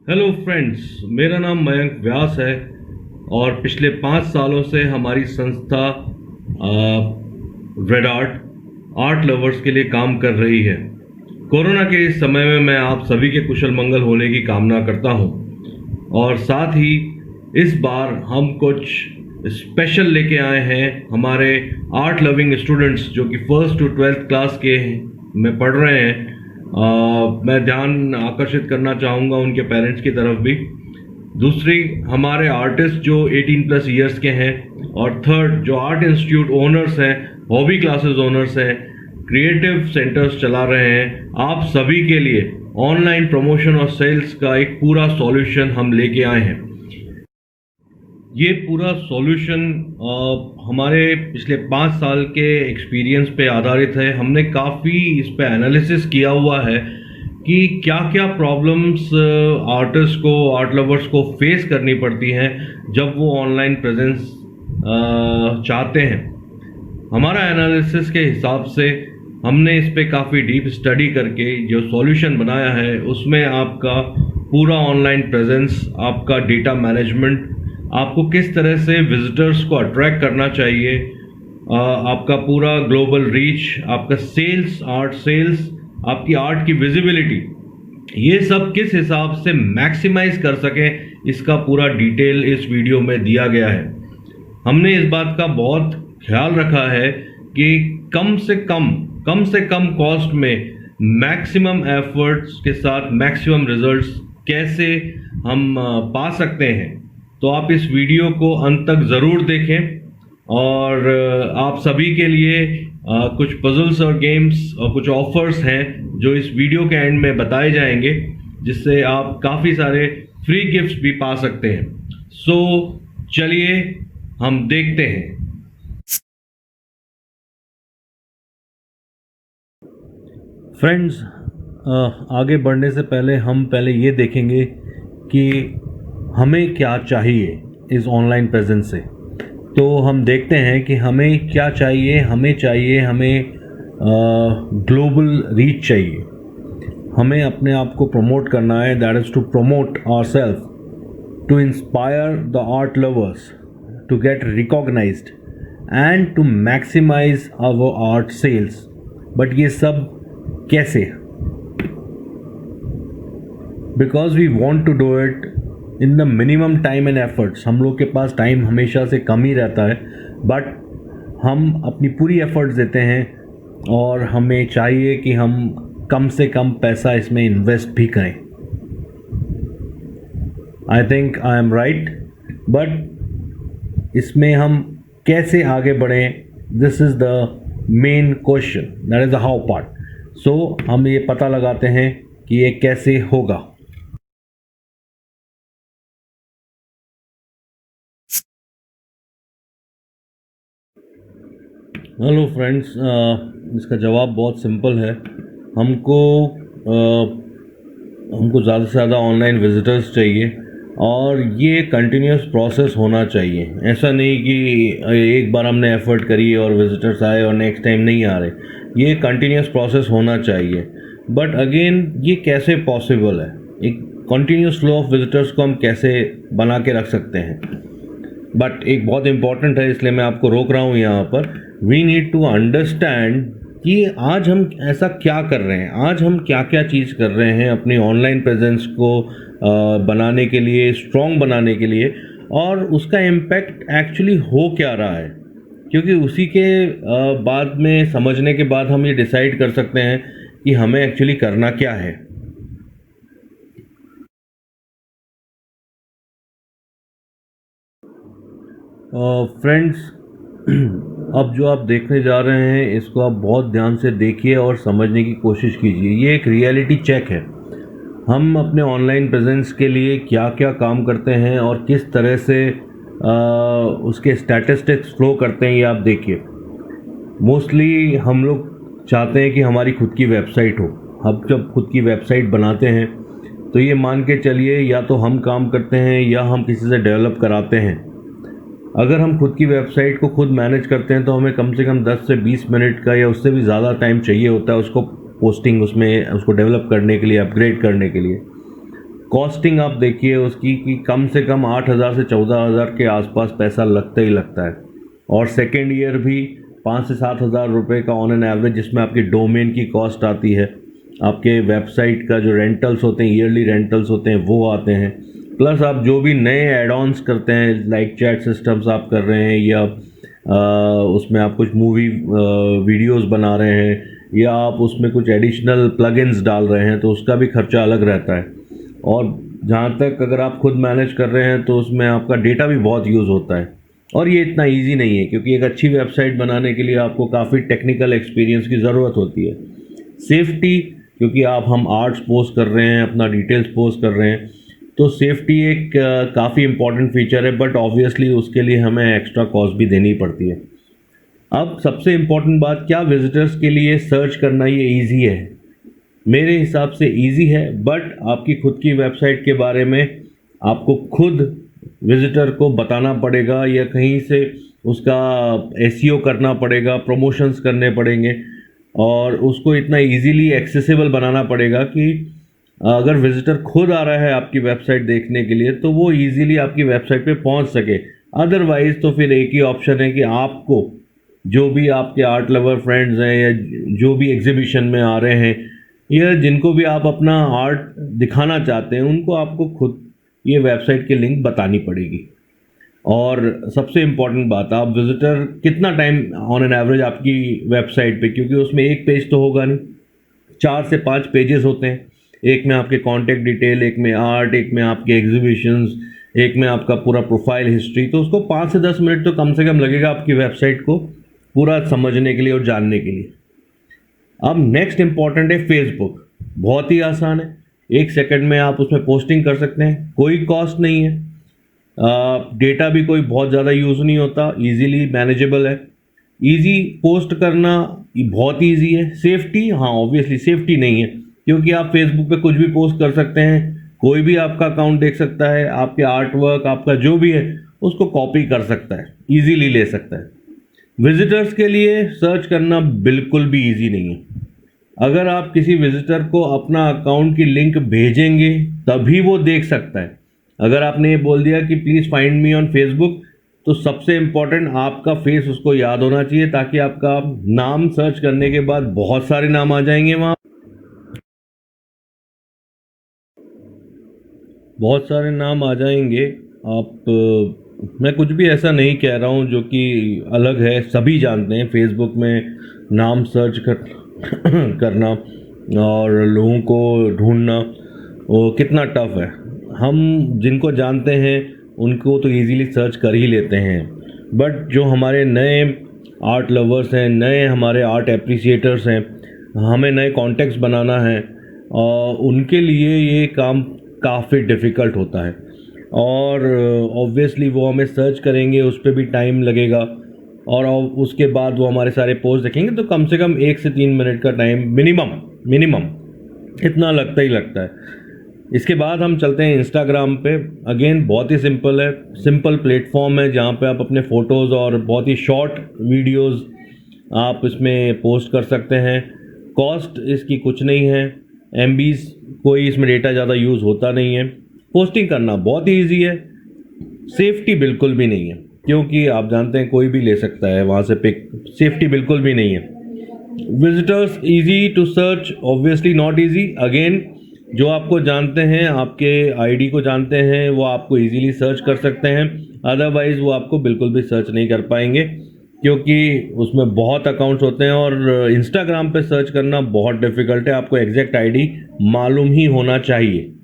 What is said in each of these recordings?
Hello friends, मेरा नाम मयंक व्यास है और पिछले 5 सालों से हमारी संस्था रेड आर्ट लवर्स के लिए काम कर रही है। कोरोना के इस समय में मैं आप सभी के कुशल मंगल होने की कामना करता हूं और साथ ही इस बार हम कुछ स्पेशल लेके आए हैं हमारे आर्ट लविंग स्टूडेंट्स जो कि 1st to 12th क्लास के में पढ़ रहे हैं। मैं ध्यान आकर्षित करना चाहूँगा उनके पेरेंट्स की तरफ भी। दूसरी, हमारे आर्टिस्ट जो 18+ ईयर्स के हैं और थर्ड, जो आर्ट इंस्टीट्यूट ओनर्स हैं, हॉबी क्लासेस ओनर्स हैं, क्रिएटिव सेंटर्स चला रहे हैं। आप सभी के लिए ऑनलाइन प्रमोशन और सेल्स का एक पूरा सॉल्यूशन हम लेके आए हैं। ये पूरा सॉल्यूशन हमारे पिछले 5 साल के एक्सपीरियंस पे आधारित है। हमने काफ़ी इस पे एनालिसिस किया हुआ है कि क्या क्या प्रॉब्लम्स आर्टिस्ट को, आर्ट लवर्स को फेस करनी पड़ती हैं जब वो ऑनलाइन प्रेजेंस चाहते हैं। हमारा एनालिसिस के हिसाब से हमने इस पे काफ़ी डीप स्टडी करके जो सॉल्यूशन बनाया है उसमें आपका पूरा ऑनलाइन प्रेजेंस, आपका डेटा मैनेजमेंट, आपको किस तरह से विजिटर्स को अट्रैक्ट करना चाहिए, आपका पूरा ग्लोबल रीच, आपका सेल्स, आर्ट सेल्स, आपकी आर्ट की विजिबिलिटी, ये सब किस हिसाब से मैक्सिमाइज कर सकें, इसका पूरा डिटेल इस वीडियो में दिया गया है। हमने इस बात का बहुत ख्याल रखा है कि कम से कम कॉस्ट में मैक्सिमम एफर्ट्स के साथ मैक्सिमम रिजल्ट्स कैसे हम पा सकते हैं। तो आप इस वीडियो को अंत तक ज़रूर देखें और आप सभी के लिए कुछ पजल्स और गेम्स और कुछ ऑफर्स हैं जो इस वीडियो के एंड में बताए जाएंगे, जिससे आप काफ़ी सारे फ्री गिफ्ट्स भी पा सकते हैं। सो चलिए हम देखते हैं। फ्रेंड्स, आगे बढ़ने से पहले हम पहले ये देखेंगे कि हमें क्या चाहिए इस ऑनलाइन प्रेजेंस से। तो हम देखते हैं कि हमें क्या चाहिए। हमें ग्लोबल रीच चाहिए। हमें अपने आप को प्रमोट करना है। That is to promote ourselves, to inspire the art lovers, to get recognised and to maximise our art sales. But ये सब कैसे? Because we want to do it in the minimum time and efforts. हम लोग के पास time हमेशा से कम ही रहता है, बट हम अपनी पूरी एफर्ट्स देते हैं और हमें चाहिए कि हम कम से कम पैसा इसमें इन्वेस्ट भी करें। I think I am right, but इसमें हम कैसे आगे बढ़ें, this is the main question, that is the how part. So हम ये पता लगाते हैं कि ये कैसे होगा। हेलो फ्रेंड्स, इसका जवाब बहुत सिंपल है। हमको ज़्यादा से ज़्यादा ऑनलाइन विजिटर्स चाहिए और ये कंटिन्यूस प्रोसेस होना चाहिए। ऐसा नहीं कि एक बार हमने एफर्ट करी और विजिटर्स आए और नेक्स्ट टाइम नहीं आ रहे। ये कंटिन्यूस प्रोसेस होना चाहिए। बट अगेन, ये कैसे पॉसिबल है? एक कंटिन्यूस फ्लो ऑफ विजिटर्स को हम कैसे बना के रख सकते हैं? बट एक बहुत इंपॉर्टेंट है, इसलिए मैं आपको रोक रहा हूँ यहाँ पर। वी नीड टू अंडरस्टैंड कि आज हम ऐसा क्या कर रहे हैं, आज हम क्या क्या चीज़ कर रहे हैं अपनी ऑनलाइन प्रेजेंस को बनाने के लिए, स्ट्रॉन्ग बनाने के लिए, और उसका इम्पैक्ट एक्चुअली हो क्या रहा है। क्योंकि उसी के बाद में समझने के बाद हम ये डिसाइड कर सकते हैं कि हमें एक्चुअली करना क्या है। फ्रेंड्स, अब जो आप देखने जा रहे हैं इसको आप बहुत ध्यान से देखिए और समझने की कोशिश कीजिए। ये एक रियलिटी चेक है। हम अपने ऑनलाइन प्रेजेंस के लिए क्या क्या काम करते हैं और किस तरह से उसके स्टैटिस्टिक्स फ्लो करते हैं, ये आप देखिए। मोस्टली हम लोग चाहते हैं कि हमारी खुद की वेबसाइट हो। हम जब खुद की वेबसाइट बनाते हैं तो ये मान के चलिए या तो हम काम करते हैं या हम किसी से डेवलप कराते हैं। अगर हम खुद की वेबसाइट को खुद मैनेज करते हैं तो हमें कम से कम 10 से 20 मिनट का या उससे भी ज़्यादा टाइम चाहिए होता है उसको पोस्टिंग, उसमें उसको डेवलप करने के लिए, अपग्रेड करने के लिए। कॉस्टिंग आप देखिए उसकी कि कम से कम 8,000 से 14,000 के आसपास पैसा लगता ही लगता है, और सेकेंड ईयर भी 5 से 7,000 रुपये का ऑन एन एवरेज, जिसमें आपकी डोमेन की कॉस्ट आती है, आपके वेबसाइट का जो रेंटल्स होते हैं, ईयरली रेंटल्स होते हैं वो आते हैं, प्लस आप जो भी नए एड ऑन्स करते हैं लाइक चैट सिस्टम्स आप कर रहे हैं, या उसमें आप कुछ मूवी वीडियोस बना रहे हैं, या आप उसमें कुछ एडिशनल प्लगइन्स डाल रहे हैं, तो उसका भी खर्चा अलग रहता है। और जहाँ तक अगर आप खुद मैनेज कर रहे हैं तो उसमें आपका डेटा भी बहुत यूज़ होता है, और ये इतना इजी नहीं है, क्योंकि एक अच्छी वेबसाइट बनाने के लिए आपको काफ़ी टेक्निकल एक्सपीरियंस की ज़रूरत होती है। सेफ्टी, क्योंकि हम आर्ट्स पोस्ट कर रहे हैं, अपना डिटेल्स पोस्ट कर रहे हैं, तो सेफ्टी एक काफ़ी इम्पॉर्टेंट फीचर है, बट ऑब्वियसली उसके लिए हमें एक्स्ट्रा कॉस्ट भी देनी पड़ती है। अब सबसे इम्पॉर्टेंट बात, क्या विजिटर्स के लिए सर्च करना ये ईजी है? मेरे हिसाब से ईजी है, बट आपकी खुद की वेबसाइट के बारे में आपको खुद विजिटर को बताना पड़ेगा, या कहीं से उसका एसईओ करना पड़ेगा, प्रमोशंस करने पड़ेंगे, और उसको इतना इजीली एक्सेसिबल बनाना पड़ेगा कि अगर विजिटर खुद आ रहा है आपकी वेबसाइट देखने के लिए तो वो इजीली आपकी वेबसाइट पे पहुंच सके। अदरवाइज़ तो फिर एक ही ऑप्शन है कि आपको जो भी आपके आर्ट लवर फ्रेंड्स हैं, या जो भी एग्जीबिशन में आ रहे हैं, या जिनको भी आप अपना आर्ट दिखाना चाहते हैं, उनको आपको खुद ये वेबसाइट की लिंक बतानी पड़ेगी। और सबसे इम्पॉर्टेंट बात, आप विजिटर कितना टाइम ऑन एन एवरेज आपकी वेबसाइट पे, क्योंकि उसमें एक पेज तो होगा नहीं, 4 से 5 पेजेस होते हैं। एक में आपके कॉन्टैक्ट डिटेल, एक में आर्ट, एक में आपके एग्जीबिशंस, एक में आपका पूरा प्रोफाइल हिस्ट्री। तो उसको 5 से 10 मिनट तो कम से कम लगेगा आपकी वेबसाइट को पूरा समझने के लिए और जानने के लिए। अब नेक्स्ट इम्पॉर्टेंट है फेसबुक। बहुत ही आसान है, 1 सेकंड में आप उसमें पोस्टिंग कर सकते हैं, कोई कॉस्ट नहीं है, डेटा भी कोई बहुत ज़्यादा यूज़ नहीं होता, इजीली मैनेजेबल है, इजी पोस्ट करना बहुत ईजी है। सेफ्टी, हाँ ऑब्वियसली सेफ्टी नहीं है, क्योंकि आप फेसबुक पे कुछ भी पोस्ट कर सकते हैं, कोई भी आपका अकाउंट देख सकता है, आपके आर्ट वर्क आपका जो भी है उसको कॉपी कर सकता है, इजीली ले सकता है। विजिटर्स के लिए सर्च करना बिल्कुल भी इजी नहीं है। अगर आप किसी विजिटर को अपना अकाउंट की लिंक भेजेंगे तभी वो देख सकता है। अगर आपने ये बोल दिया कि please find me on Facebook, तो सबसे इम्पॉर्टेंट आपका फेस उसको याद होना चाहिए, ताकि आपका नाम सर्च करने के बाद बहुत सारे नाम आ जाएंगे, वहाँ बहुत सारे नाम आ जाएंगे। मैं कुछ भी ऐसा नहीं कह रहा हूँ जो कि अलग है, सभी जानते हैं फेसबुक में नाम सर्च करना और लोगों को ढूंढना वो कितना टफ है। हम जिनको जानते हैं उनको तो इजीली सर्च कर ही लेते हैं, बट जो हमारे नए आर्ट लवर्स हैं, नए हमारे आर्ट एप्रिसिएटर्स हैं, हमें नए कॉन्टेक्ट्स बनाना है, और उनके लिए ये काम काफ़ी डिफ़िकल्ट होता है। और ऑब्वियसली वो हमें सर्च करेंगे, उस पर भी टाइम लगेगा, और उसके बाद वो हमारे सारे पोस्ट देखेंगे, तो कम से कम 1 से 3 मिनट का टाइम मिनिमम इतना लगता ही लगता है। इसके बाद हम चलते हैं इंस्टाग्राम पे। अगेन बहुत ही सिंपल है, सिंपल प्लेटफॉर्म है जहाँ पे आप अपने फ़ोटोज़ और बहुत ही शॉर्ट वीडियोज़ आप इसमें पोस्ट कर सकते हैं। कॉस्ट इसकी कुछ नहीं है, MBs कोई इसमें डेटा ज़्यादा यूज़ होता नहीं है। पोस्टिंग करना बहुत ही ईजी है, सेफ्टी बिल्कुल भी नहीं है, क्योंकि आप जानते हैं कोई भी ले सकता है वहाँ से पिक, सेफ्टी बिल्कुल भी नहीं है। Visitors easy to search, obviously not easy. Again जो आपको जानते हैं, आपके आईडी को जानते हैं, वो आपको इजीली सर्च कर सकते हैं, अदरवाइज़ वो आपको बिल्कुल भी सर्च नहीं कर पाएंगे, क्योंकि उसमें बहुत अकाउंट्स होते हैं, और इंस्टाग्राम पे सर्च करना बहुत डिफ़िकल्ट है। आपको एग्जैक्ट आईडी मालूम ही होना चाहिए।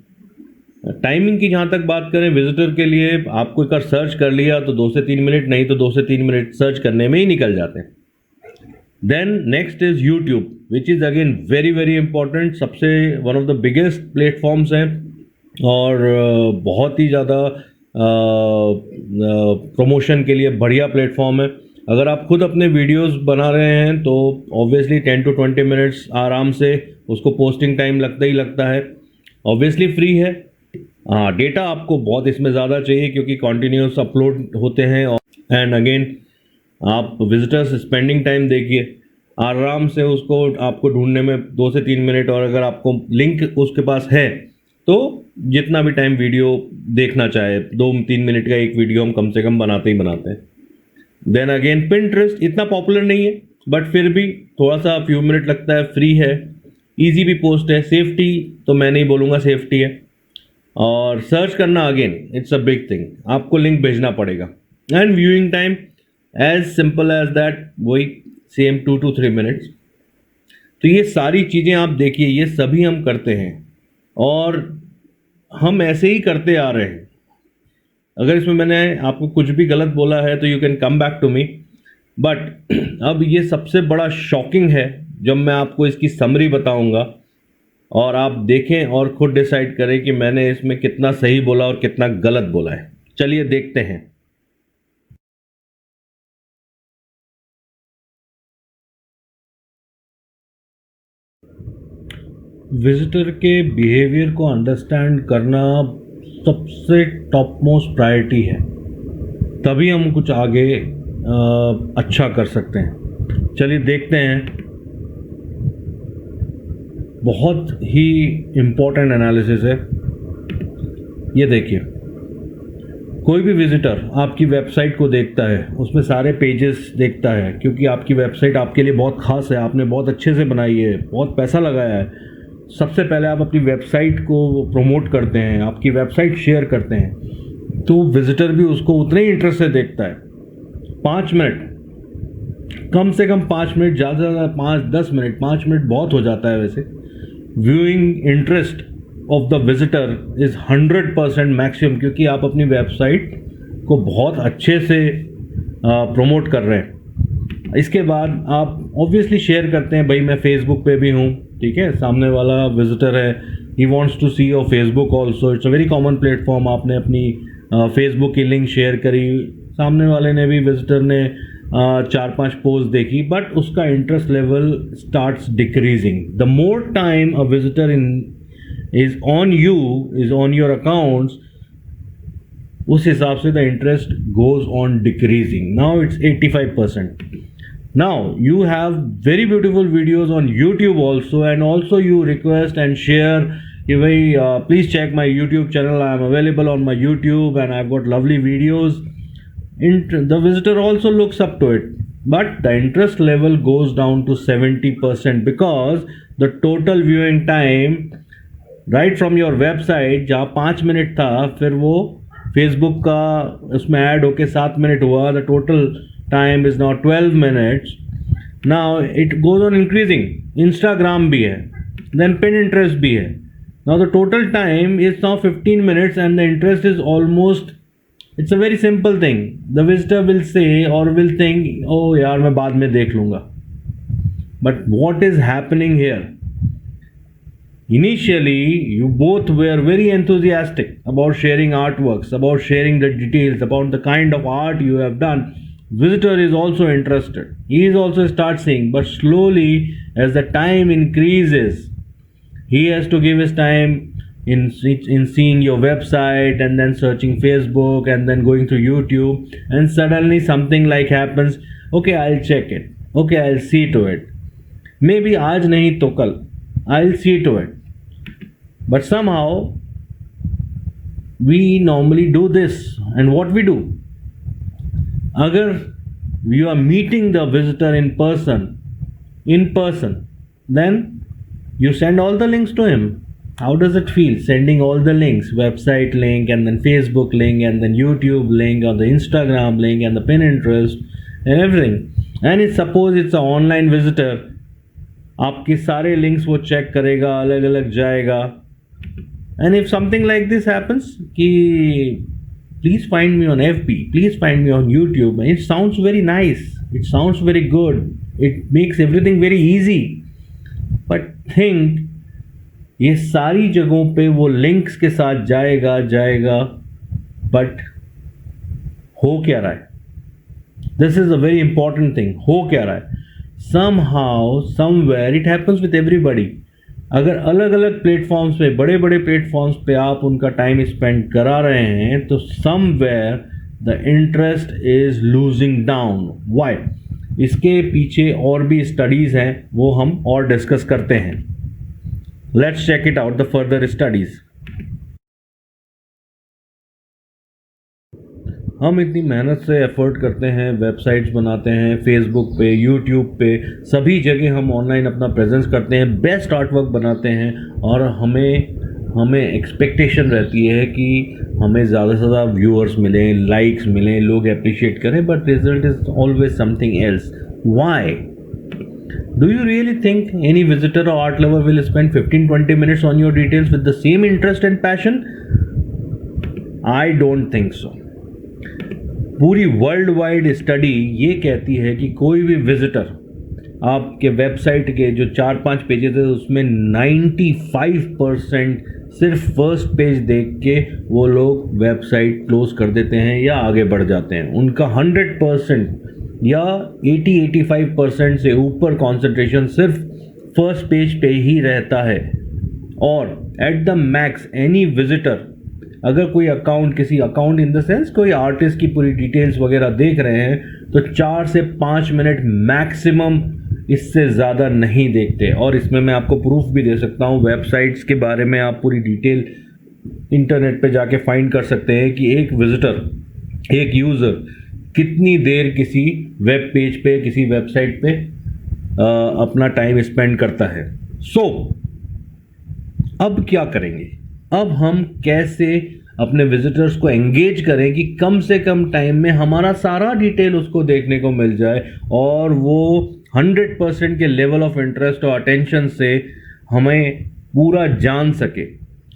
टाइमिंग की जहाँ तक बात करें विजिटर के लिए, आपको एक बार सर्च कर लिया तो 2 से 3 मिनट, नहीं तो 2 से 3 मिनट सर्च करने में ही निकल जाते हैं। Then next is YouTube, which is again very very important, सबसे one of the biggest platforms हैं, और बहुत ही ज़्यादा प्रमोशन के लिए बढ़िया प्लेटफॉर्म है। अगर आप खुद अपने वीडियोस बना रहे हैं तो ऑब्वियसली 10 to 20 मिनट्स आराम से उसको पोस्टिंग टाइम लगता ही लगता है। ऑब्वियसली फ्री है, हाँ डेटा आपको बहुत इसमें ज़्यादा चाहिए, क्योंकि कॉन्टीन्यूस अपलोड होते हैं। एंड अगेन आप विजिटर्स स्पेंडिंग टाइम देखिए, आराम से उसको आपको ढूंढने में 2 से 3 मिनट, और अगर आपको लिंक उसके पास है तो जितना भी टाइम वीडियो देखना चाहे, 2-3 मिनट का एक वीडियो हम कम से कम बनाते ही बनाते हैं। देन अगेन पिंटरेस्ट इतना पॉपुलर नहीं है, बट फिर भी थोड़ा सा फ्यू मिनट लगता है, फ्री है, इजी भी पोस्ट है, सेफ्टी तो मैं नहीं बोलूँगा सेफ्टी है। और सर्च करना again it's a big thing, आपको लिंक भेजना पड़ेगा। And viewing time as simple as that, वही सेम 2 to 3 मिनट्स। तो ये सारी चीज़ें आप देखिए, ये सभी हम करते हैं और हम ऐसे ही करते आ रहे हैं। अगर इसमें मैंने आपको कुछ भी गलत बोला है तो you can come back to me, but अब ये सबसे बड़ा शॉकिंग है जब मैं आपको इसकी समरी बताऊंगा और आप देखें और खुद डिसाइड करें कि मैंने इसमें कितना सही बोला और कितना गलत बोला है। चलिए देखते हैं। विजिटर के बिहेवियर को अंडरस्टैंड करना सबसे टॉप मोस्ट प्रायोरिटी है, तभी हम कुछ आगे अच्छा कर सकते हैं। चलिए देखते हैं। बहुत ही इम्पोर्टेंट एनालिसिस है ये। देखिए, कोई भी विजिटर आपकी वेबसाइट को देखता है, उसमें सारे पेजेस देखता है, क्योंकि आपकी वेबसाइट आपके लिए बहुत ख़ास है, आपने बहुत अच्छे से बनाई है, बहुत पैसा लगाया है। सबसे पहले आप अपनी वेबसाइट को प्रमोट करते हैं, आपकी वेबसाइट शेयर करते हैं, तो विजिटर भी उसको उतने ही इंटरेस्ट से देखता है। 5 मिनट, कम से कम 5 मिनट, ज़्यादा से ज़्यादा 5-10 मिनट, 5 मिनट बहुत हो जाता है वैसे। Viewing interest of the visitor is 100% maximum, क्योंकि आप अपनी वेबसाइट को बहुत अच्छे से प्रमोट कर रहे हैं। इसके बाद आप ऑब्वियसली शेयर करते हैं, भाई मैं फेसबुक पे भी हूँ, ठीक है, सामने वाला विजिटर है, he wants to see your Facebook also, it's a very common platform. आपने अपनी फेसबुक की लिंक शेयर करी, सामने वाले ने भी, विजिटर ने 4-5 पोस्ट देखी, बट उसका interest level starts decreasing. The more time a visitor is on you, is on your accounts, उस हिसाब से the interest goes on decreasing. Now it's 85%. Now you have very beautiful videos on YouTube also, and also you request and share, please check my YouTube channel, I am available on my YouTube and I've got lovely videos. The visitor also looks up to it, but the interest level goes down to 70%, because the total viewing time right from your website, जहाँ 5 minute था, फिर वो Facebook का उसमें add होके 7 minute हुआ, the total time is now 12 minutes. Now it goes on increasing. Instagram भी है, then Pinterest भी है. Now the total time is now 15 minutes and the interest is almost, it's a very simple thing. The visitor will say or will think, oh यार मैं बाद में देख लूँगा. But what is happening here? Initially, you both were very enthusiastic about sharing artworks, about sharing the details, about the kind of art you have done. Visitor is also interested. He is also start seeing, but slowly as the time increases, he has to give his time in seeing your website and then searching Facebook and then going to YouTube, and suddenly something like happens. Okay, I'll check it. Okay, I'll see to it. Maybe आज नहीं तो कल I'll see to it. But somehow we normally do this, and what we do? अगर you are meeting the visitor in person, then you send all the links to him. How does it feel sending all the links, website link and then Facebook link and then YouTube link or the Instagram link and the Pinterest and everything? And suppose it's an online visitor, आपके सारे links वो check करेगा, अलग अलग जाएगा. And if something like this happens कि please find me on FB, please find me on YouTube, it sounds very nice, it sounds very good, it makes everything very easy, but think ये सारी जगहों पे वो links के साथ जाएगा, but हो क्या रहा है? This is a very important thing. हो क्या रहा है? somehow somewhere it happens with everybody. अगर अलग अलग प्लेटफॉर्म्स पे, बड़े बड़े प्लेटफॉर्म्स पे आप उनका टाइम स्पेंड करा रहे हैं, तो somewhere the interest is losing down. Why? इसके पीछे और भी स्टडीज़ हैं, वो हम और डिस्कस करते हैं. Let's check it out the further studies. हम इतनी मेहनत से एफर्ट करते हैं, वेबसाइट्स बनाते हैं, फेसबुक पे, यूट्यूब पे, सभी जगह हम ऑनलाइन अपना प्रेजेंस करते हैं, बेस्ट आर्ट वर्क बनाते हैं और हमें एक्सपेक्टेशन रहती है कि हमें ज़्यादा से ज़्यादा व्यूअर्स मिलें, लाइक्स मिलें, लोग अप्रिशिएट करें, but result is always something else. Why? Do you really think any visitor or art lover will spend 15-20 minutes on your details with the same interest and passion? I don't think so. पूरी world wide study ये कहती है कि कोई भी visitor आपके website के जो 4-5 पेजेस है उसमें 95% सिर्फ फर्स्ट पेज देख के वो लोग वेबसाइट क्लोज कर देते हैं या आगे बढ़ जाते हैं. उनका 100% या 80-85% से ऊपर कंसंट्रेशन सिर्फ फर्स्ट पेज पे ही रहता है. और at the max any visitor, अगर कोई अकाउंट, किसी अकाउंट इन द सेंस कोई आर्टिस्ट की पूरी डिटेल्स वगैरह देख रहे हैं तो 4 से 5 मिनट मैक्सिमम, इससे ज़्यादा नहीं देखते. और इसमें मैं आपको प्रूफ भी दे सकता हूँ. वेबसाइट्स के बारे में आप पूरी डिटेल इंटरनेट पे जाके फाइंड कर सकते हैं कि एक विजिटर, एक यूज़र कितनी देर किसी वेब पेज पे, किसी वेबसाइट पे अपना टाइम स्पेंड करता है. सो अब क्या करेंगे? अब हम कैसे अपने विजिटर्स को एंगेज करें कि कम से कम टाइम में हमारा सारा डिटेल उसको देखने को मिल जाए और वो 100% के लेवल ऑफ इंटरेस्ट और अटेंशन से हमें पूरा जान सके,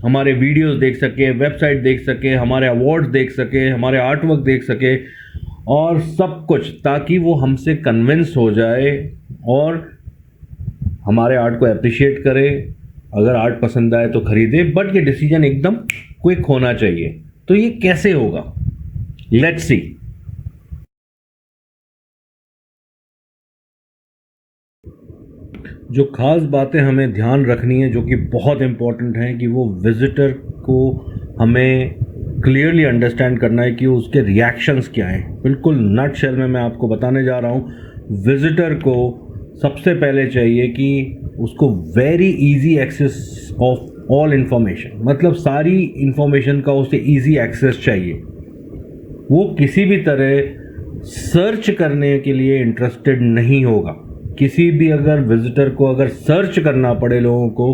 हमारे वीडियोस देख सके, वेबसाइट देख सके, हमारे अवार्ड्स देख सके, हमारे आर्ट वर्क देख सके और सब कुछ, ताकि वो हमसे कन्विंस हो जाए और हमारे आर्ट को अप्रिशिएट करे. अगर आर्ट पसंद आए तो खरीदे, बट ये डिसीजन एकदम क्विक होना चाहिए. तो ये कैसे होगा? Let's see. जो खास बातें हमें ध्यान रखनी है, जो कि बहुत इंपॉर्टेंट हैं, कि वो विजिटर को हमें क्लियरली अंडरस्टैंड करना है कि उसके रिएक्शंस क्या हैं. बिल्कुल नट शेल में मैं आपको बताने जा रहा हूँ. विजिटर को सबसे पहले चाहिए कि उसको very easy access of all information, मतलब सारी इंफॉर्मेशन का उसे इजी एक्सेस चाहिए. वो किसी भी तरह सर्च करने के लिए इंटरेस्टेड नहीं होगा. किसी भी अगर विजिटर को अगर सर्च करना पड़े लोगों को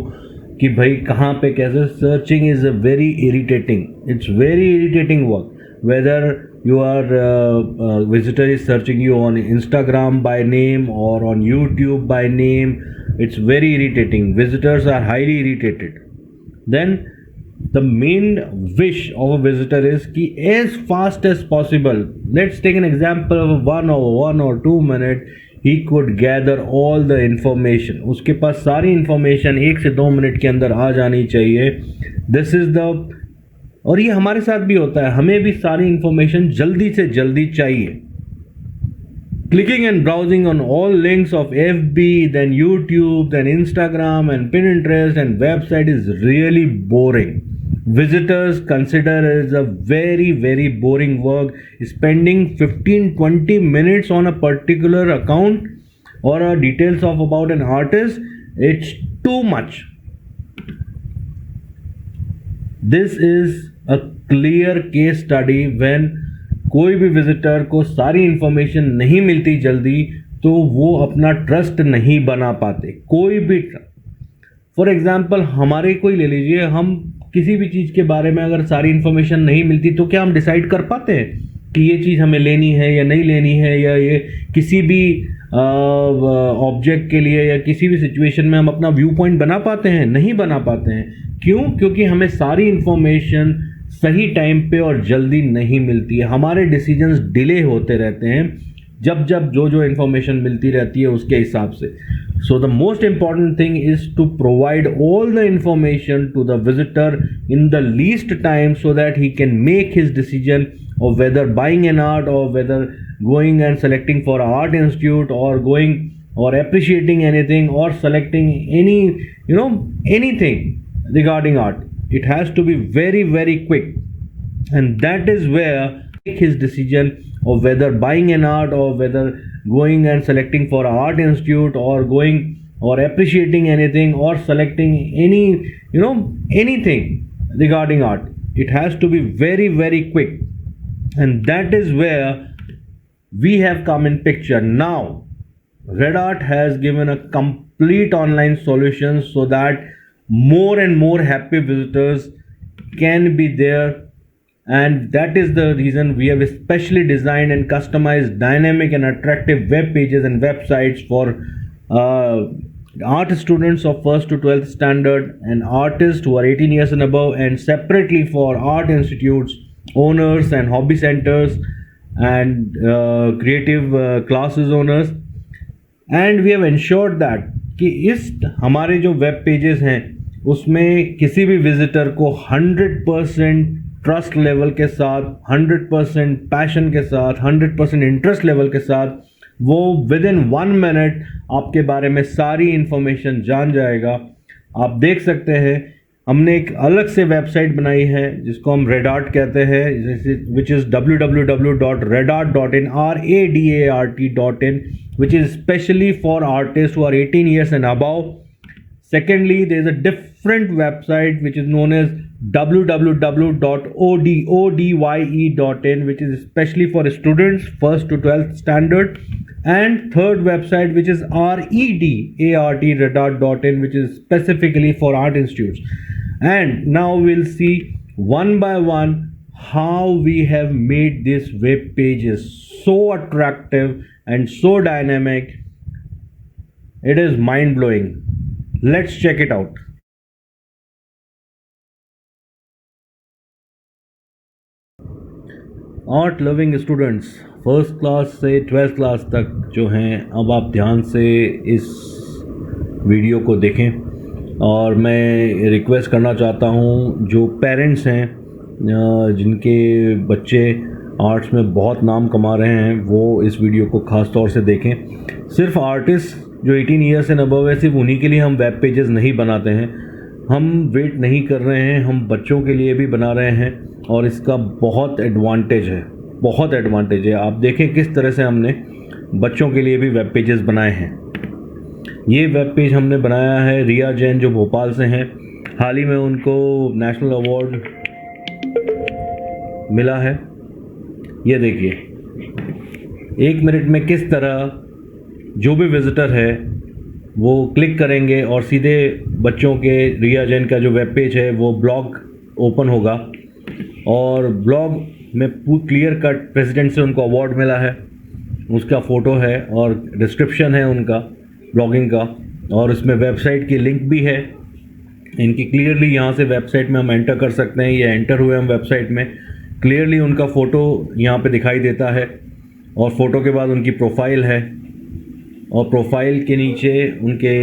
कि भाई कहाँ पे कैसे, searching is a very irritating, it's very irritating work. Whether your visitor is searching you on Instagram by name or on YouTube by name, it's very irritating. Visitors are highly irritated. Then the main wish of a visitor is कि as fast as possible, let's take an example of 1 or 2 minutes, he could gather all the information. उसके पास सारी information 1 से 2 minute के अंदर आ जानी चाहिए. This is the, और ये हमारे साथ भी होता है, हमें भी सारी इंफॉर्मेशन जल्दी से जल्दी चाहिए. Clicking and browsing on all links of FB, then YouTube, then Instagram and Pinterest and website is really boring. Visitors consider it as a very, very boring work. Spending 15-20 minutes on a particular account or details of about an artist, it's too much. This is a clear case study when कोई भी visitor को सारी information नहीं मिलती जल्दी तो वो अपना ट्रस्ट नहीं बना पाते. कोई भी, फॉर एग्जांपल हमारे कोई ले लीजिए, हम किसी भी चीज़ के बारे में अगर सारी इंफॉर्मेशन नहीं मिलती तो क्या हम डिसाइड कर पाते हैं कि ये चीज़ हमें लेनी है या नहीं लेनी है, या ये किसी भी ऑब्जेक्ट के लिए या किसी भी सिचुएशन में हम अपना व्यू पॉइंट बना पाते हैं? नहीं बना पाते हैं. क्यों? क्योंकि हमें सारी इंफॉर्मेशन सही टाइम पे और जल्दी नहीं मिलती है. हमारे डिसीजंस डिले होते रहते हैं जब जो इंफॉर्मेशन मिलती रहती है उसके हिसाब से. So the most important thing is to provide all the information to the visitor in the least time so that he can make his decision of whether buying an art or whether going and selecting for an art institute or going or appreciating anything or selecting anything regarding art. It has to be very, very quick, and that is where make his decision of whether buying an art or whether going and selecting for an art institute or going or appreciating anything or selecting anything regarding art. It has to be very, very quick. and that is where we have come in picture. Now Red Art has given a complete online solution so that more and more happy visitors can be there, and that is the reason we have especially designed and customized dynamic and attractive web pages and websites for uh, art students of 1st to 12th standard and artists who are 18 years and above, and separately for art institutes, owners and hobby centers, and creative classes owners. And we have ensured that कि इस हमारे जो web pages हैं उसमें किसी भी visitor को 100% trust level के साथ, 100% पैशन के साथ, 100% इंटरेस्ट लेवल के साथ वो विद इन 1 मिनट आपके बारे में सारी इंफॉर्मेशन जान जाएगा. आप देख सकते हैं हमने एक अलग से वेबसाइट बनाई है जिसको हम रेड आर्ट कहते हैं, which is www.redart.in, RADART.in, which is specially for artists who are 18 years and above. Secondly, there is a different website which is known as www.odye.in, which is especially for students 1st to 12th standard. And third website which is REDART.in, which is specifically for art institutes. And now we'll see one by one how we have made these web pages so attractive and so dynamic. It is mind blowing. Let's check it out. Art loving students 1st class से 12th class तक जो हैं, अब आप ध्यान से इस video को देखें. और मैं रिक्वेस्ट करना चाहता हूं जो पेरेंट्स हैं जिनके बच्चे आर्ट्स में बहुत नाम कमा रहे हैं वो इस वीडियो को ख़ास तौर से देखें. सिर्फ आर्टिस्ट जो 18 ईयर्स एंड अबव है सिर्फ उन्हीं के लिए हम वेब पेजेस नहीं बनाते हैं. हम वेट नहीं कर रहे हैं, हम बच्चों के लिए भी बना रहे हैं और इसका बहुत एडवांटेज है, बहुत एडवांटेज है. आप देखें किस तरह से हमने बच्चों के लिए भी वेब पेजेस बनाए हैं. ये वेब पेज हमने बनाया है रिया जैन जो भोपाल से हैं. हाल ही में उनको नेशनल अवार्ड मिला है. ये देखिए 1 मिनट में किस तरह जो भी विज़िटर है वो क्लिक करेंगे और सीधे बच्चों के रिया जैन का जो वेब पेज है वो ब्लॉग ओपन होगा और ब्लॉग में क्लियर कट प्रेसिडेंट से उनको अवार्ड मिला है, उसका फ़ोटो है और डिस्क्रिप्शन है उनका ब्लॉगिंग का, और उसमें वेबसाइट की लिंक भी है इनकी. क्लियरली यहाँ से वेबसाइट में हम एंटर कर सकते हैं. ये एंटर हुए हम वेबसाइट में, क्लियरली उनका फ़ोटो यहाँ पे दिखाई देता है और फ़ोटो के बाद उनकी प्रोफाइल है और प्रोफाइल के नीचे उनके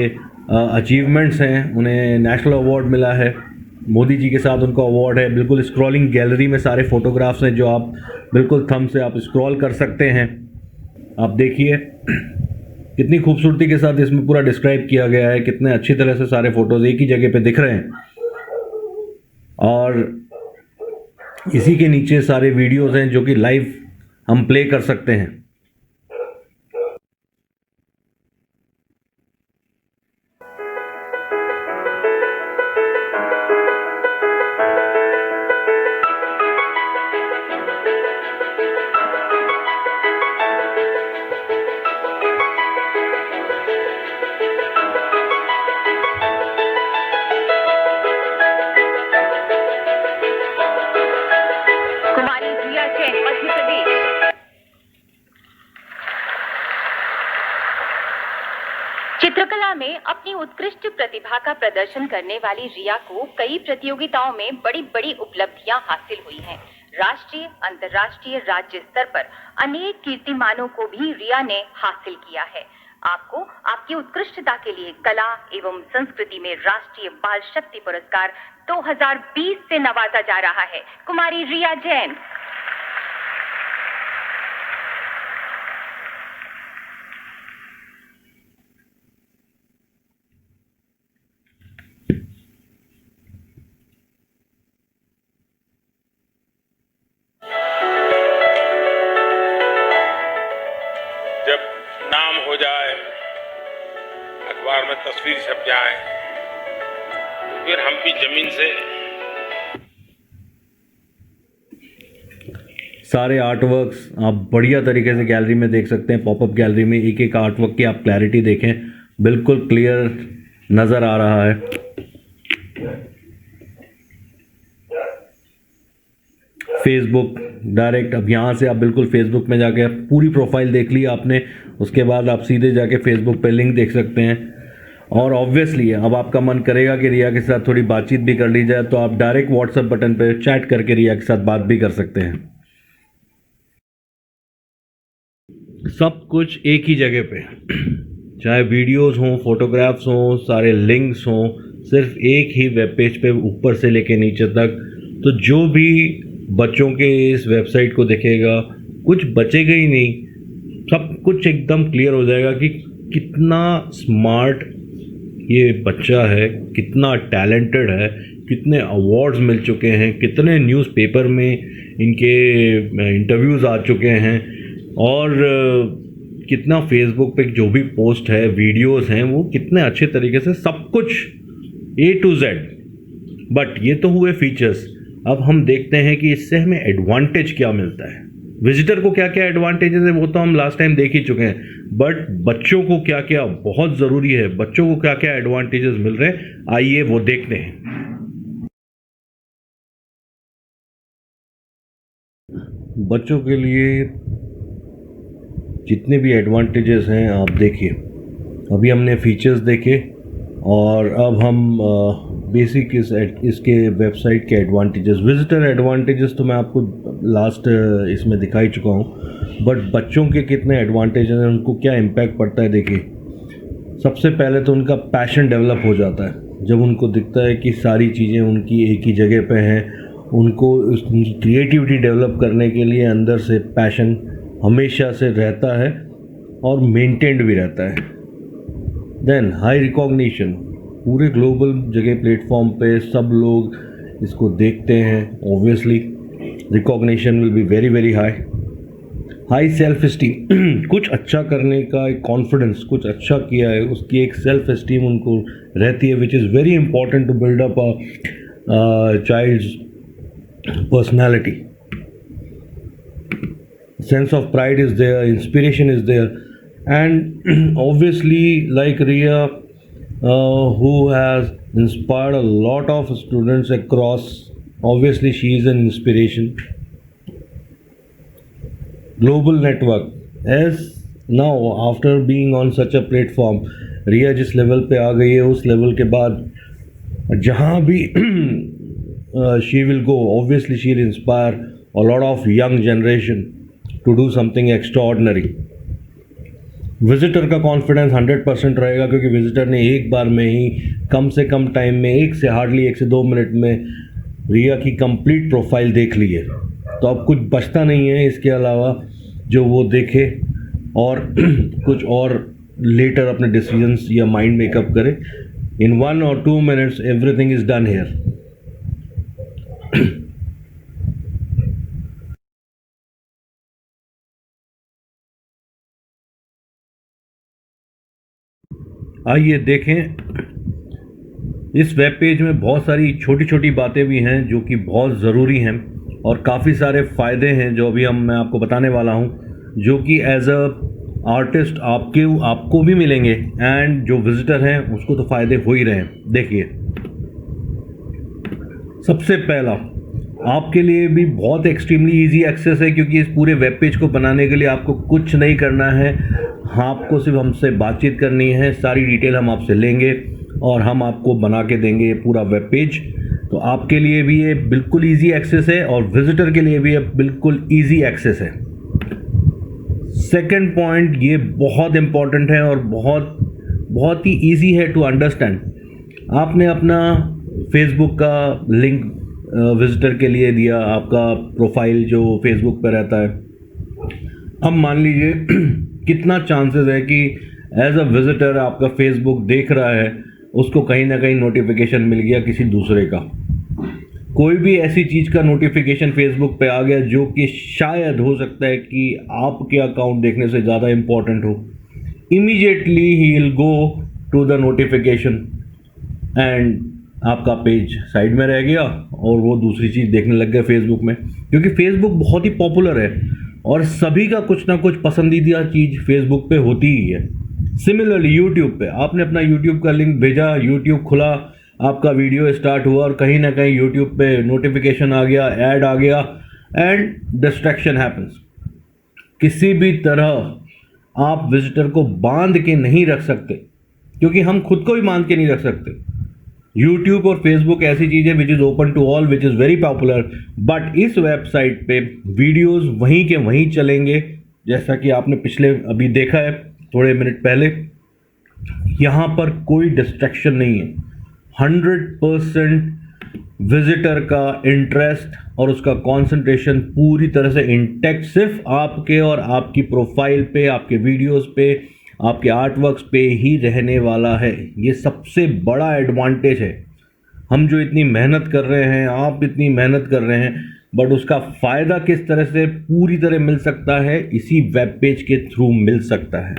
अचीवमेंट्स हैं. उन्हें नेशनल अवार्ड मिला है, मोदी जी के साथ उनका अवार्ड है. बिल्कुल स्क्रॉलिंग गैलरी में सारे फ़ोटोग्राफ्स हैं जो आप बिल्कुल थंब से आप स्क्रॉल कर सकते हैं. आप देखिए कितनी खूबसूरती के साथ इसमें पूरा डिस्क्राइब किया गया है, कितने अच्छी तरह से सारे फ़ोटोज़ एक ही जगह पे दिख रहे हैं. और इसी के नीचे सारे वीडियोज़ हैं जो कि लाइव हम प्ले कर सकते हैं. चित्रकला में अपनी उत्कृष्ट प्रतिभा का प्रदर्शन करने वाली रिया को कई प्रतियोगिताओं में बड़ी बड़ी उपलब्धियां हासिल हुई हैं. राष्ट्रीय, अंतर्राष्ट्रीय, राज्य स्तर पर अनेक कीर्तिमानों को भी रिया ने हासिल किया है. आपको आपकी उत्कृष्टता के लिए कला एवं संस्कृति में राष्ट्रीय बाल शक्ति पुरस्कार 2020 से नवाजा जा रहा है. कुमारी रिया जैन. जब नाम हो जाए, अखबार में तस्वीर छप जाए, तो फिर हम भी जमीन से सारे आर्टवर्क्स आप बढ़िया तरीके से गैलरी में देख सकते हैं। पॉपअप गैलरी में एक एक आर्टवर्क की आप क्लैरिटी देखें, बिल्कुल क्लियर नज़र आ रहा है। फेसबुक डायरेक्ट, अब यहाँ से आप बिल्कुल फेसबुक में जाके पूरी प्रोफाइल देख ली आपने, उसके बाद आप सीधे जाके फेसबुक पे लिंक देख सकते हैं। और ऑब्वियसली अब आपका मन करेगा कि रिया के साथ थोड़ी बातचीत भी कर ली जाए, तो आप डायरेक्ट व्हाट्सएप बटन पे चैट करके रिया के साथ बात भी कर सकते हैं। सब कुछ एक ही जगह पे, चाहे वीडियोस हों, फोटोग्राफ्स हों, सारे लिंक्स हों, सिर्फ एक ही वेब पेज पे ऊपर से लेके नीचे तक। तो जो भी बच्चों के इस वेबसाइट को देखेगा, कुछ बचेगा ही नहीं, सब कुछ एकदम क्लियर हो जाएगा कि कितना स्मार्ट ये बच्चा है, कितना टैलेंटेड है, कितने अवार्ड्स मिल चुके हैं, कितने न्यूज़पेपर में इनके इंटरव्यूज़ आ चुके हैं, और कितना फेसबुक पे जो भी पोस्ट है, वीडियोस हैं, वो कितने अच्छे तरीके से सब कुछ A to Z। बट ये तो हुए फीचर्स। अब हम देखते हैं कि इससे हमें एडवांटेज क्या मिलता है। विजिटर को क्या क्या एडवांटेजेस है वो तो हम लास्ट टाइम देख ही चुके हैं, बट बच्चों को क्या क्या बहुत ज़रूरी है, बच्चों को क्या क्या एडवांटेजेस मिल रहे हैं, आइए वो देखते हैं। बच्चों के लिए जितने भी एडवांटेजेस हैं आप देखिए। अभी हमने फीचर्स देखे और अब हम बेसिक इसके वेबसाइट के एडवांटेजेस, विजिटर एडवांटेजेस तो मैं आपको लास्ट इसमें दिखा ही चुका हूँ, बट बच्चों के कितने एडवांटेजेस हैं, उनको क्या इम्पैक्ट पड़ता है देखिए। सबसे पहले तो उनका पैशन डेवलप हो जाता है जब उनको दिखता है कि सारी चीज़ें उनकी एक ही जगह पे हैं। उनको उनकी क्रिएटिविटी डेवलप करने के लिए अंदर से पैशन हमेशा से रहता है और मेंटेन्ड भी रहता है। देन हाई रिकॉग्निशन, पूरे ग्लोबल जगह प्लेटफॉर्म पे सब लोग इसको देखते हैं, obviously recognition will be very very high. High self esteem, कुछ अच्छा करने का एक कॉन्फिडेंस, कुछ अच्छा किया है उसकी एक सेल्फ इस्टीम उनको रहती है, which is very important to build up a child's personality. Sense of pride is there, inspiration is there, and obviously like Riya, who has inspired a lot of students across, obviously she is an inspiration. Global network, as now after being on such a platform, Riya जिस level पे आ गई है, उस level के बाद जहाँ भी she will go, obviously she will inspire a lot of young generation to do something extraordinary. Visitor का कॉन्फिडेंस 100% रहेगा, क्योंकि विजिटर ने एक बार में ही कम से कम टाइम में एक से 2 मिनट में रिया की कंप्लीट प्रोफाइल देख ली है। तो अब कुछ बचता नहीं है इसके अलावा जो वो देखे और कुछ और लेटर अपने डिसीजंस या माइंड मेकअप करे। इन 1 or 2 minutes everything is done here. आइए देखें, इस वेब पेज में बहुत सारी छोटी छोटी बातें भी हैं जो कि बहुत ज़रूरी हैं, और काफ़ी सारे फ़ायदे हैं जो अभी मैं आपको बताने वाला हूं, जो कि एज अ आर्टिस्ट आपको भी मिलेंगे, एंड जो विज़िटर हैं उसको तो फ़ायदे हो ही रहे हैं। देखिए, सबसे पहला आपके लिए भी बहुत एक्सट्रीमली इजी एक्सेस है, क्योंकि इस पूरे वेब पेज को बनाने के लिए आपको कुछ नहीं करना है। हाँ, आपको सिर्फ हमसे बातचीत करनी है, सारी डिटेल हम आपसे लेंगे और हम आपको बना के देंगे ये पूरा वेब पेज। तो आपके लिए भी ये बिल्कुल इजी एक्सेस है और विजिटर के लिए भी ये बिल्कुल इजी एक्सेस है। सेकंड पॉइंट, ये बहुत इम्पॉर्टेंट है और बहुत ही इजी है टू अंडरस्टैंड। आपने अपना फेसबुक का लिंक विजिटर के लिए दिया, आपका प्रोफाइल जो फेसबुक पर रहता है। अब मान लीजिए कितना चांसेस है कि एज अ विजिटर आपका फेसबुक देख रहा है, उसको कहीं ना कहीं नोटिफिकेशन मिल गया किसी दूसरे का, कोई भी ऐसी चीज़ का नोटिफिकेशन फेसबुक पे आ गया जो कि शायद हो सकता है कि आपके अकाउंट देखने से ज़्यादा इम्पोर्टेंट हो। Immediately he will go to the notification and आपका पेज साइड में रह गया और वो दूसरी चीज़ देखने लग गए फेसबुक में, क्योंकि फेसबुक बहुत ही पॉपुलर है और सभी का कुछ ना कुछ पसंदीदा चीज़ फेसबुक पे होती ही है। सिमिलरली यूट्यूब पे आपने अपना यूट्यूब का लिंक भेजा, यूट्यूब खुला, आपका वीडियो स्टार्ट हुआ और कहीं ना कहीं यूट्यूब पे नोटिफिकेशन आ गया, ऐड आ गया एंड डिस्ट्रैक्शन हैपन्स। किसी भी तरह आप विजिटर को बांध के नहीं रख सकते, क्योंकि हम खुद को भी बांध के नहीं रख सकते। यूट्यूब और फेसबुक ऐसी चीज़ है which is open to all, which is very popular, but इस वेबसाइट पे वीडियोस वहीं के वहीं चलेंगे, जैसा कि आपने पिछले अभी देखा है थोड़े मिनट पहले। यहाँ पर कोई डिस्ट्रैक्शन नहीं है। 100% विजिटर का इंटरेस्ट और उसका कंसंट्रेशन पूरी तरह से इंटैक्ट सिर्फ आपके और आपकी प्रोफाइल पे, आपके वीडियोस पे, आपके आर्टवर्क्स पे ही रहने वाला है। ये सबसे बड़ा एडवांटेज है। हम जो इतनी मेहनत कर रहे हैं, आप इतनी मेहनत कर रहे हैं, बट उसका फ़ायदा किस तरह से पूरी तरह मिल सकता है, इसी वेब पेज के थ्रू मिल सकता है।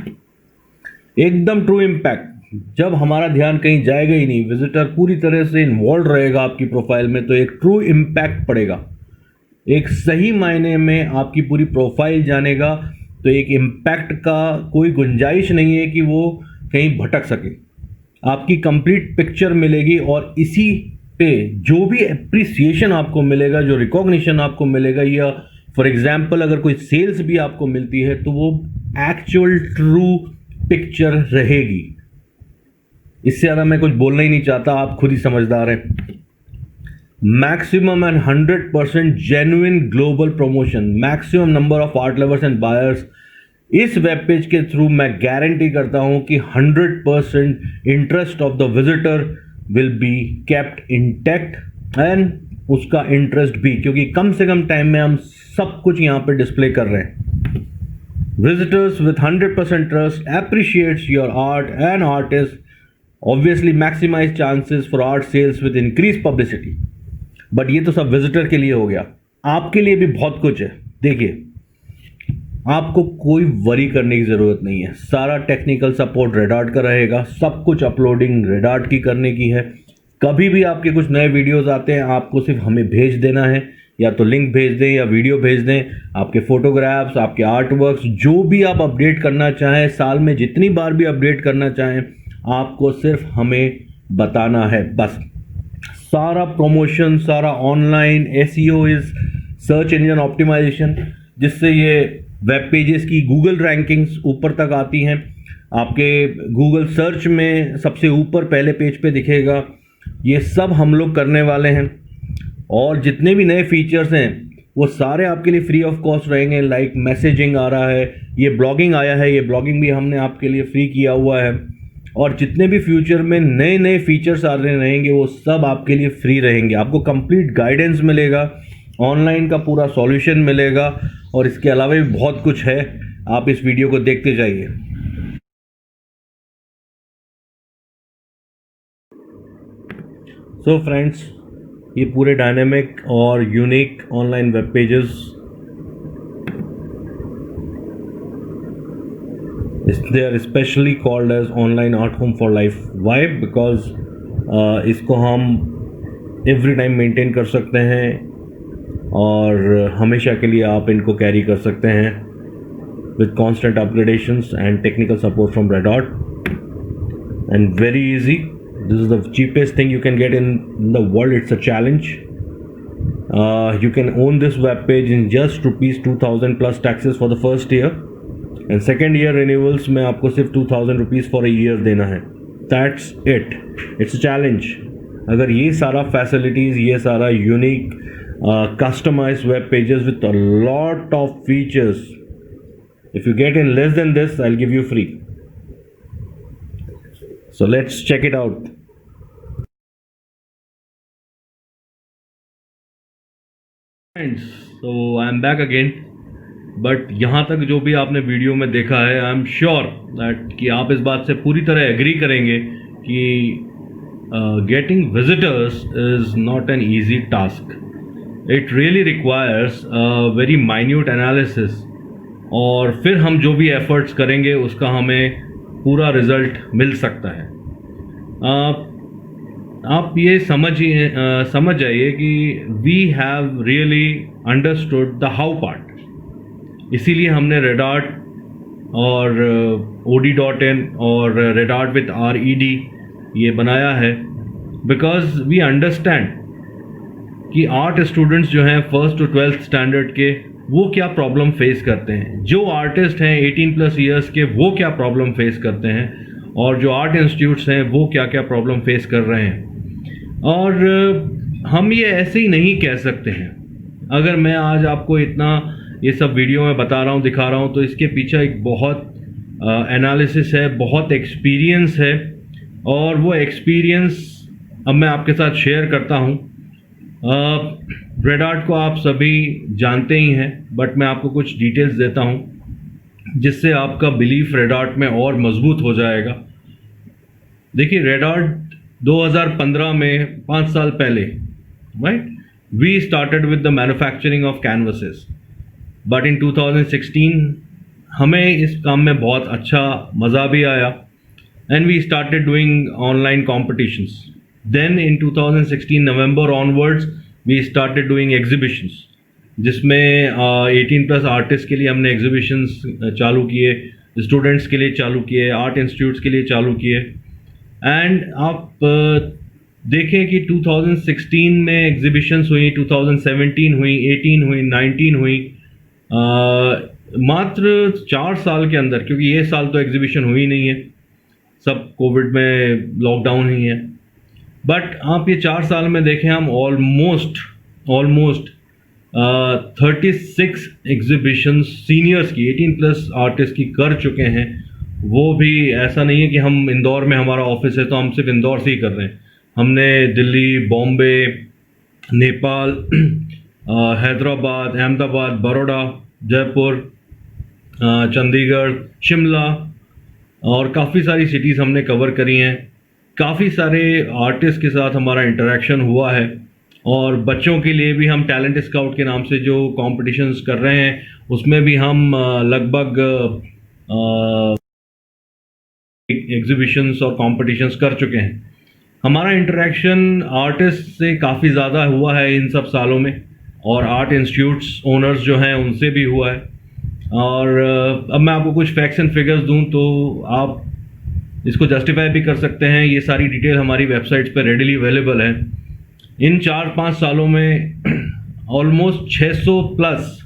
एकदम ट्रू इम्पैक्ट। जब हमारा ध्यान कहीं जाएगा ही नहीं, विजिटर पूरी तरह से इन्वॉल्व रहेगा आपकी प्रोफाइल में, तो एक ट्रू इम्पैक्ट पड़ेगा। एक सही मायने में आपकी पूरी प्रोफाइल जानेगा तो एक इम्पैक्ट का कोई गुंजाइश नहीं है कि वो कहीं भटक सके। आपकी कंप्लीट पिक्चर मिलेगी और इसी पे जो भी एप्रिसिएशन आपको मिलेगा, जो रिकॉग्निशन आपको मिलेगा, या फॉर एग्जांपल अगर कोई सेल्स भी आपको मिलती है तो वो एक्चुअल ट्रू पिक्चर रहेगी। इससे ज़्यादा मैं कुछ बोलना ही नहीं चाहता, आप खुद ही समझदार हैं। Maximum and 100% genuine global promotion, maximum number of art lovers and buyers. इस वेब पेज के थ्रू मैं गारंटी करता हूं कि 100% interest of the visitor will be kept intact and उसका इंटरेस्ट भी, क्योंकि कम से कम टाइम में हम सब कुछ यहां पे डिस्प्ले कर रहे हैं। Visitors with 100% trust appreciates your art and artists, obviously maximize chances for art sales with increased publicity। But ये तो सब विजिटर के लिए हो गया, आपके लिए भी बहुत कुछ है। देखिए, आपको कोई वरी करने की ज़रूरत नहीं है। सारा टेक्निकल सपोर्ट रेड आर्ट का रहेगा, सब कुछ अपलोडिंग रेड आर्ट की करने की है। कभी भी आपके कुछ नए वीडियोस आते हैं, आपको सिर्फ हमें भेज देना है, या तो लिंक भेज दें या वीडियो भेज दें। आपके फोटोग्राफ्स, आपके आर्ट वर्क्स, जो भी आप अपडेट करना चाहें, साल में जितनी बार भी अपडेट करना चाहें, आपको सिर्फ हमें बताना है बस। सारा प्रमोशन, सारा online SEO is search engine optimisation, जिससे ये वेब पेजेस की गूगल रैंकिंग्स ऊपर तक आती हैं। आपके गूगल सर्च में सबसे ऊपर पहले पेज पे दिखेगा। ये सब हम लोग करने वाले हैं और जितने भी नए फीचर्स हैं वो सारे आपके लिए फ्री ऑफ कॉस्ट रहेंगे। लाइक मैसेजिंग आ रहा है, ये ब्लॉगिंग आया है, ये ब्लॉगिंग भी हमने आपके लिए फ्री किया हुआ है। और जितने भी फ्यूचर में नए नए फीचर्स आ रहे रहेंगे वो सब आपके लिए फ्री रहेंगे। आपको कंप्लीट गाइडेंस मिलेगा, ऑनलाइन का पूरा सॉल्यूशन मिलेगा और इसके अलावा भी बहुत कुछ है। आप इस वीडियो को देखते जाइए। सो फ्रेंड्स, ये पूरे डायनेमिक और unique online web pages, they are especially called as online art home for life. Why? Because इसको हम एवरी टाइम मेंटेन कर सकते हैं और हमेशा के लिए आप इनको कैरी कर सकते हैं with constant upgradations and technical support from Red Dot, and very easy. This is the cheapest thing you can get in the world. It's a challenge. You can own this web page in just ₹2,000 plus taxes for the first year, and second year renewals में आपको सिर्फ ₹2,000 for a year देना है। That's it. It's a challenge. अगर ये सारा facilities, ये सारा unique customized web pages with a lot of features, if you get in less than this, I'll give you free. So let's check it out. Friends, so I'm back again. But यहाँ तक जो भी आपने video में देखा है, I am sure that कि आप इस बात से पूरी तरह एग्री करेंगे कि getting visitors is not an easy task. It really requires very minute analysis, और फिर हम जो भी एफर्ट्स करेंगे उसका हमें पूरा रिजल्ट मिल सकता है. आप ये समझ जाइए कि we have really understood the how part. इसीलिए हमने रेडार्ट और OD.in और रेडार्ट विथ RED ये बनाया है, बिकॉज वी अंडरस्टैंड कि आर्ट स्टूडेंट्स जो हैं 1st to 12th स्टैंडर्ड के वो क्या प्रॉब्लम फेस करते हैं, जो आर्टिस्ट हैं 18+ ईयर्स के वो क्या प्रॉब्लम फेस करते हैं, और जो आर्ट इंस्टीट्यूट्स हैं वो क्या क्या प्रॉब्लम फेस कर रहे हैं। और हम ये ऐसे ही नहीं कह सकते हैं। अगर मैं आज आपको इतना ये सब वीडियो में बता रहा हूँ, दिखा रहा हूँ, तो इसके पीछे एक बहुत एनालिसिस है, बहुत एक्सपीरियंस है, और वो एक्सपीरियंस अब मैं आपके साथ शेयर करता हूँ। रेडार्ट को आप सभी जानते ही हैं, बट मैं आपको कुछ डिटेल्स देता हूँ जिससे आपका बिलीफ रेडार्ट में और मजबूत हो जाएगा। देखिए, रेडार्ट 2015 में 5 साल पहले, right, we started with the manufacturing of canvases, but in 2016 हमें इस काम में बहुत अच्छा मज़ा भी आया, and we started doing online competitions. Then in 2016 November onwards we started doing exhibitions, जिसमें 18+ आर्टिस्ट के लिए हमने एग्जीबिशंस चालू किए, स्टूडेंट्स के लिए चालू किए, आर्ट इंस्टीट्यूट्स के लिए चालू किए। एंड आप देखें कि 2016 में एग्जीबिशंस हुई, 2017 हुई, 18 हुई, 19 हुई, मात्र 4 साल के अंदर, क्योंकि ये साल तो एग्जीबिशन हुई नहीं है, सब कोविड में लॉकडाउन ही है। बट आप ये 4 साल में देखें, हम ऑलमोस्ट 36 एग्जीबिशंस सीनियर्स की, 18+ आर्टिस्ट की कर चुके हैं। वो भी ऐसा नहीं है कि हम इंदौर में हमारा ऑफिस है तो हम सिर्फ इंदौर से ही कर रहे हैं। हमने दिल्ली, बॉम्बे, नेपाल, हैदराबाद, अहमदाबाद, बड़ौदा, जयपुर, चंडीगढ़, शिमला और काफ़ी सारी सिटीज़ हमने कवर करी हैं। काफ़ी सारे आर्टिस्ट के साथ हमारा इंटरेक्शन हुआ है, और बच्चों के लिए भी हम टैलेंट स्काउट के नाम से जो कॉम्पिटिशन्स कर रहे हैं उसमें भी हम लगभग एग्जीबिशंस और कॉम्पिटिशन्स कर चुके हैं। हमारा इंटरेक्शन आर्टिस्ट से काफ़ी ज़्यादा हुआ है इन सब सालों में, और आर्ट इंस्टीट्यूट्स ओनर्स जो हैं उनसे भी हुआ है। और अब मैं आपको कुछ फैक्ट्स एंड फिगर्स दूं तो आप इसको जस्टिफाई भी कर सकते हैं। ये सारी डिटेल हमारी वेबसाइट्स पर रेडिली अवेलेबल है। इन 4-5 सालों में almost 600+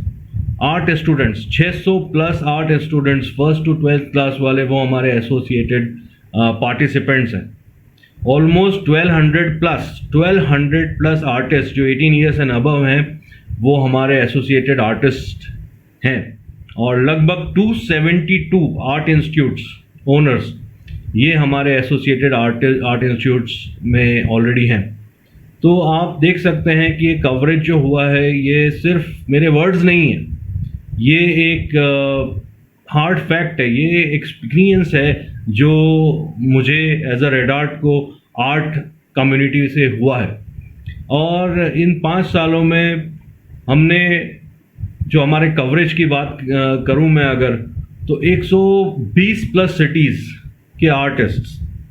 art students, 600+ art students 1st to 12th class वाले, वो हमारे एसोसिएटेड पार्टिसिपेंट्स हैं। ऑलमोस्ट 1200+ आर्टिस्ट जो 18 ईयर्स एंड अबव हैं वो हमारे एसोसिएटेड आर्टिस्ट हैं, और लगभग 272 आर्ट इंस्टीट्यूट्स ओनर्स ये हमारे एसोसिएटेड आर्ट इंस्टीट्यूट्स में ऑलरेडी हैं। तो आप देख सकते हैं कि ये कवरेज जो हुआ है ये सिर्फ मेरे वर्ड्स नहीं हैं, ये एक हार्ड फैक्ट है, ये एक्सपीरियंस है जो मुझे एज अ रेडार्ट को आर्ट कम्युनिटी से हुआ है। और इन 5 सालों में हमने जो हमारे कवरेज की बात करूं मैं अगर, तो 120+ सिटीज़ के आर्टिस्ट,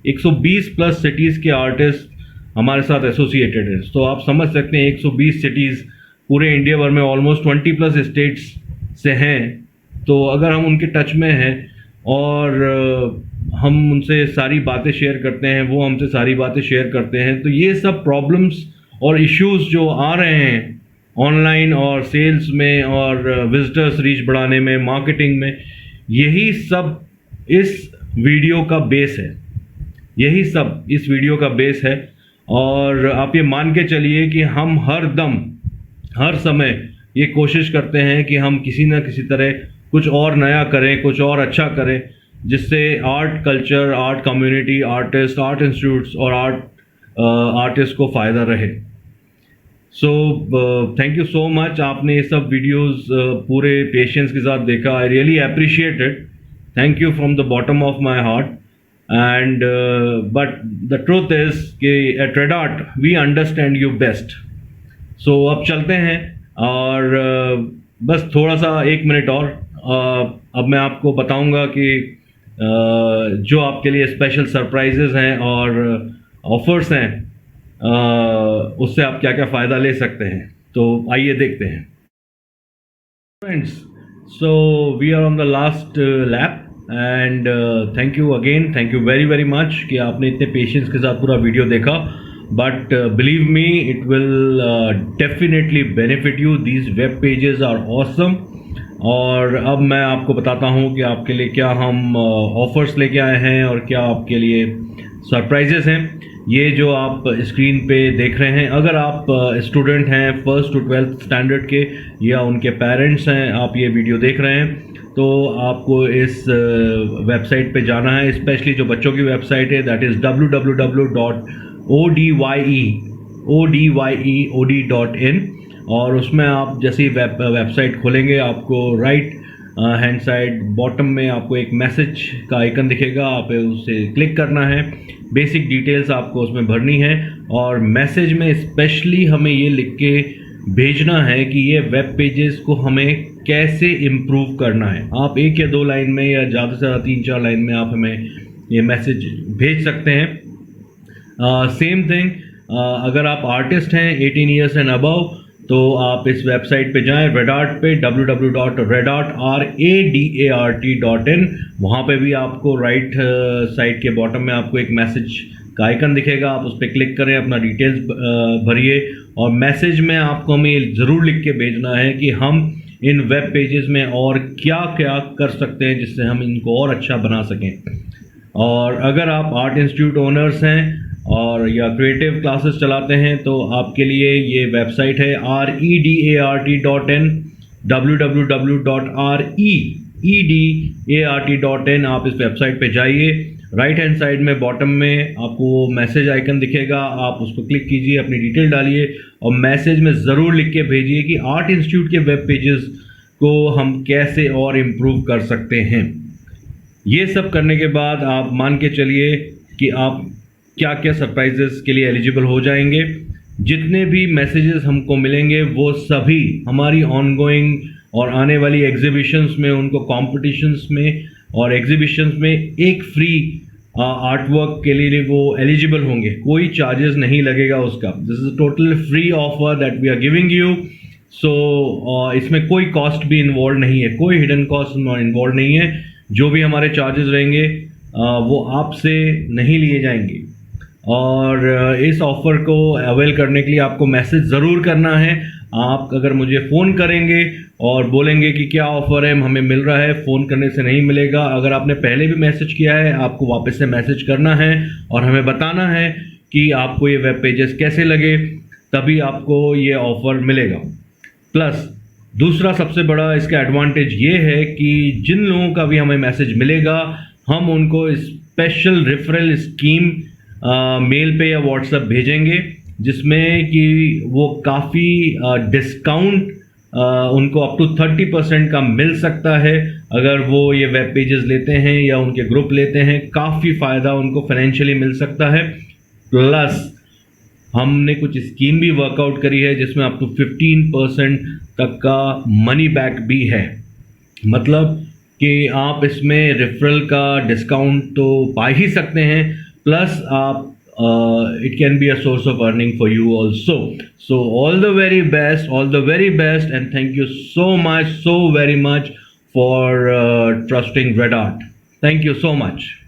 120+ सिटीज़ के आर्टिस्ट हमारे साथ एसोसिएटेड हैं। तो आप समझ सकते हैं 120 सिटीज़ पूरे इंडिया भर में ऑलमोस्ट 20+ स्टेट्स से हैं। तो अगर हम उनके टच में हैं और हम उनसे सारी बातें शेयर करते हैं, वो हमसे सारी बातें शेयर करते हैं, तो ये सब प्रॉब्लम्स और इश्यूज़ जो आ रहे हैं ऑनलाइन और सेल्स में और विजिटर्स रीच बढ़ाने में, मार्केटिंग में, यही सब इस वीडियो का बेस है, यही सब इस वीडियो का बेस है। और आप ये मान के चलिए कि हम हर दम, हर समय ये कोशिश करते हैं कि हम किसी न किसी तरह कुछ और नया करें, कुछ और अच्छा करें, जिससे art culture, art community, artist, art institutes और आर्टिस्ट को फ़ायदा रहे। So thank you so much, आपने ये सब वीडियोस पूरे पेशेंस के साथ देखा। I really appreciate it, thank you from the bottom of my heart. And but the truth is कि at Redart we understand you best. So अब चलते हैं, और बस थोड़ा सा 1 मिनट और, अब मैं आपको बताऊंगा कि जो आपके लिए स्पेशल सरप्राइजेज हैं और ऑफर्स हैं उससे आप क्या क्या फ़ायदा ले सकते हैं। तो आइए देखते हैं friends. So we are on the last lap and thank you again, thank you very very much कि आपने इतने पेशेंस के साथ पूरा वीडियो देखा। But believe me, it will definitely benefit you. These web pages are awesome. और अब मैं आपको बताता हूँ कि आपके लिए क्या हम ऑफर्स लेके आए हैं और क्या आपके लिए सरप्राइजेस हैं। ये जो आप स्क्रीन पे देख रहे हैं, अगर आप स्टूडेंट हैं 1st to 12th स्टैंडर्ड के या उनके पेरेंट्स हैं, आप ये वीडियो देख रहे हैं, तो आपको इस वेबसाइट पे जाना है। स्पेशली जो बच्चों की वेबसाइट है, दैट इज़ www.odyeod.in। और उसमें आप जैसे ही वेबसाइट खोलेंगे, आपको राइट हैंड साइड बॉटम में आपको एक मैसेज का आइकन दिखेगा, आप उसे क्लिक करना है। बेसिक डिटेल्स आपको उसमें भरनी है और मैसेज में स्पेशली हमें ये लिख के भेजना है कि ये वेब पेजेस को हमें कैसे इम्प्रूव करना है। आप 1 या 2 लाइन में या ज़्यादा से ज़्यादा 3-4 लाइन में आप हमें ये मैसेज भेज सकते हैं। सेम थिंग, अगर आप आर्टिस्ट हैं 18 ईयर्स एंड अबव, तो आप इस वेबसाइट पे जाएं, रेडआर्ट पे, www.redart.in। वहाँ पे भी आपको राइट साइड के बॉटम में आपको एक मैसेज का आइकन दिखेगा, आप उस पर क्लिक करें, अपना डिटेल्स भरिए और मैसेज में आपको हमें ज़रूर लिख के भेजना है कि हम इन वेब पेजेस में और क्या क्या कर सकते हैं जिससे हम इनको और अच्छा बना सकें। और अगर आप आर्ट इंस्टीट्यूट ओनर्स हैं और या क्रिएटिव क्लासेस चलाते हैं, तो आपके लिए ये वेबसाइट है redart.in, www.redart.in। आप इस वेबसाइट पे जाइए, राइट हैंड साइड में बॉटम में आपको वो मैसेज आइकन दिखेगा, आप उस पर क्लिक कीजिए, अपनी डिटेल डालिए और मैसेज में ज़रूर लिख के भेजिए कि आर्ट इंस्टीट्यूट के वेब पेजेस को हम कैसे और इम्प्रूव कर सकते हैं। ये सब करने के बाद आप मान के चलिए कि आप क्या क्या सरप्राइजेस के लिए एलिजिबल हो जाएंगे। जितने भी मैसेजेस हमको मिलेंगे वो सभी हमारी ऑनगोइंग और आने वाली एग्जीबिशंस में, उनको कॉम्पिटिशन्स में और एग्जीबिशंस में एक फ्री आर्ट वर्क के लिए वो एलिजिबल होंगे। कोई चार्जेस नहीं लगेगा उसका। This is total free offer that we are giving you. So इसमें कोई कॉस्ट भी इन्वॉल्व नहीं है, कोई हिडन कॉस्ट इन्वॉल्व नहीं है। जो भी हमारे चार्जेस रहेंगे वो आपसे नहीं लिए जाएंगे। और इस ऑफ़र को अवेल करने के लिए आपको मैसेज ज़रूर करना है। आप अगर मुझे फ़ोन करेंगे और बोलेंगे कि क्या ऑफ़र है, हमें मिल रहा है, फ़ोन करने से नहीं मिलेगा। अगर आपने पहले भी मैसेज किया है, आपको वापस से मैसेज करना है और हमें बताना है कि आपको ये वेब पेजेस कैसे लगे, तभी आपको ये ऑफ़र मिलेगा। प्लस दूसरा सबसे बड़ा इसका एडवांटेज ये है कि जिन लोगों का भी हमें मैसेज मिलेगा, हम उनको स्पेशल रेफरल स्कीम मेल पे या व्हाट्सएप भेजेंगे, जिसमें कि वो काफ़ी डिस्काउंट उनको अप टू 30% का मिल सकता है अगर वो ये वेब पेजेस लेते हैं या उनके ग्रुप लेते हैं। काफ़ी फ़ायदा उनको फाइनेंशियली मिल सकता है। प्लस हमने कुछ स्कीम भी वर्कआउट करी है जिसमें अप टू 15% तक का मनी बैक भी है। मतलब कि आप इसमें रेफरल का डिस्काउंट तो पा ही सकते हैं, प्लस आप it can be a source of earning for you also. So all the very best, and thank you so very much for trusting Red Art. Thank you so much.